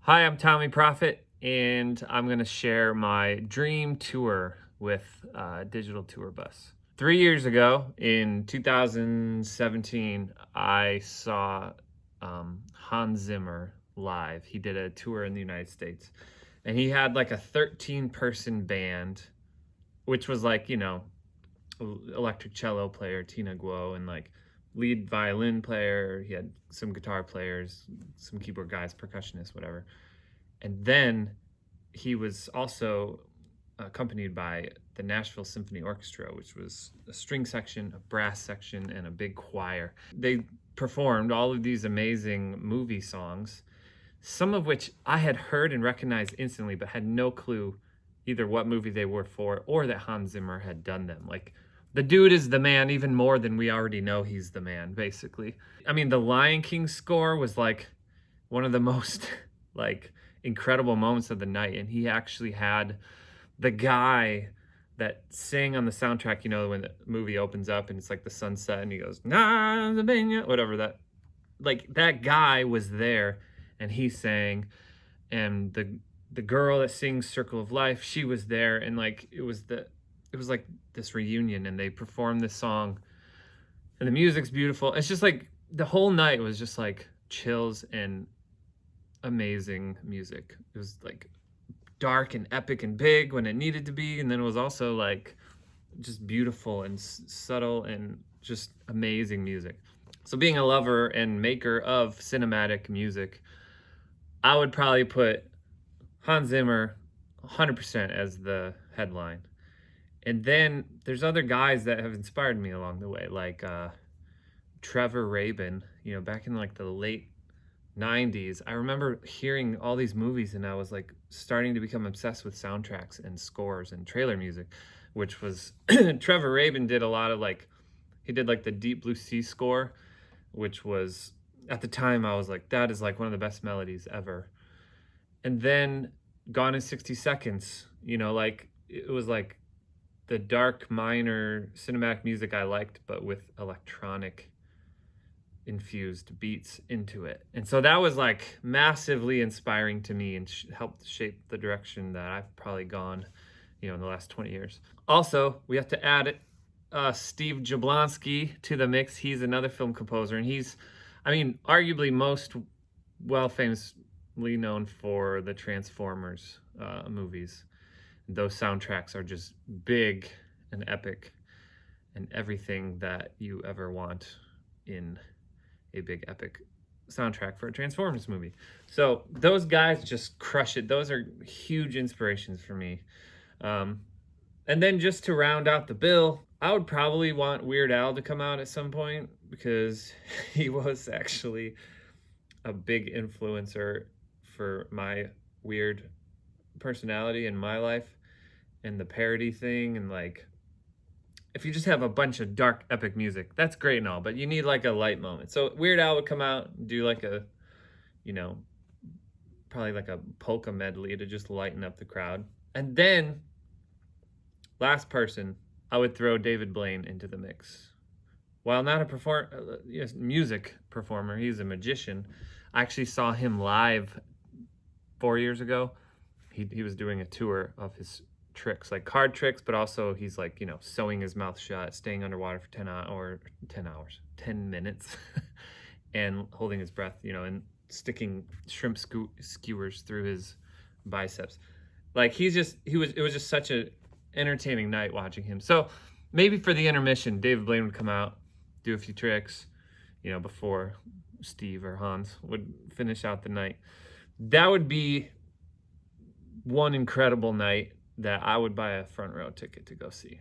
Hi, I'm Tommee Profitt, and I'm going to share my dream tour with Digital Tour Bus. 3 years ago, in 2017, I saw Hans Zimmer live. He did a tour in the United States, and he had like a 13-person band, which was like, electric cello player, Tina Guo, and like lead violin player. He had some guitar players, some keyboard guys, percussionists, whatever. And then he was also accompanied by the Nashville Symphony Orchestra, which was a string section, a brass section, and a big choir. They performed all of these amazing movie songs, some of which I had heard and recognized instantly, but had no clue either what movie they were for or that Hans Zimmer had done them. Like, the dude is the man even more than we already know he's the man, basically. I mean, the Lion King score was like one of the most like incredible moments of the night, and he actually had the guy that sang on the soundtrack, when the movie opens up and it's like the sunset and he goes, nah, whatever, that guy was there, and he sang, and the girl that sings Circle of Life, she was there, and like it was like this reunion, and they performed this song, and the music's beautiful. It's just like the whole night was just like chills and amazing music. It was like dark and epic and big when it needed to be, and then it was also like just beautiful and subtle and just amazing music. So being a lover and maker of cinematic music, I would probably put Hans Zimmer 100% as the headline. And then there's other guys that have inspired me along the way, like Trevor Rabin, back in like the late 90s. I remember hearing all these movies, and I was like starting to become obsessed with soundtracks and scores and trailer music, which was Trevor Rabin did a lot of he did like the Deep Blue Sea score, which was, at the time, I was like, that is like one of the best melodies ever. And then Gone in 60 Seconds, it was like the dark minor cinematic music I liked, but with electronic infused beats into it. And so that was like massively inspiring to me and helped shape the direction that I've probably gone, in the last 20 years. Also, we have to add Steve Jablonsky to the mix. He's another film composer, and he's, arguably most famously known for the Transformers movies. Those soundtracks are just big and epic and everything that you ever want in a big epic soundtrack for a Transformers movie. So those guys just crush it. Those are huge inspirations for me. And then just to round out the bill, I would probably want Weird Al to come out at some point, because he was actually a big influencer for my weird personality in my life, and the parody thing, and like, if you just have a bunch of dark epic music, that's great and all, but you need like a light moment. So Weird Al would come out and do like a, probably like a polka medley to just lighten up the crowd. And then last person, I would throw David Blaine into the mix. While not a music performer, he's a magician. I actually saw him live 4 years ago. He was doing a tour of his tricks, like card tricks, but also he's like, sewing his mouth shut, staying underwater for 10 minutes, and holding his breath, and sticking shrimp skewers through his biceps. Like, it was just such a entertaining night watching him. So maybe for the intermission, David Blaine would come out, do a few tricks, before Steve or Hans would finish out the night. That would be one incredible night that I would buy a front row ticket to go see.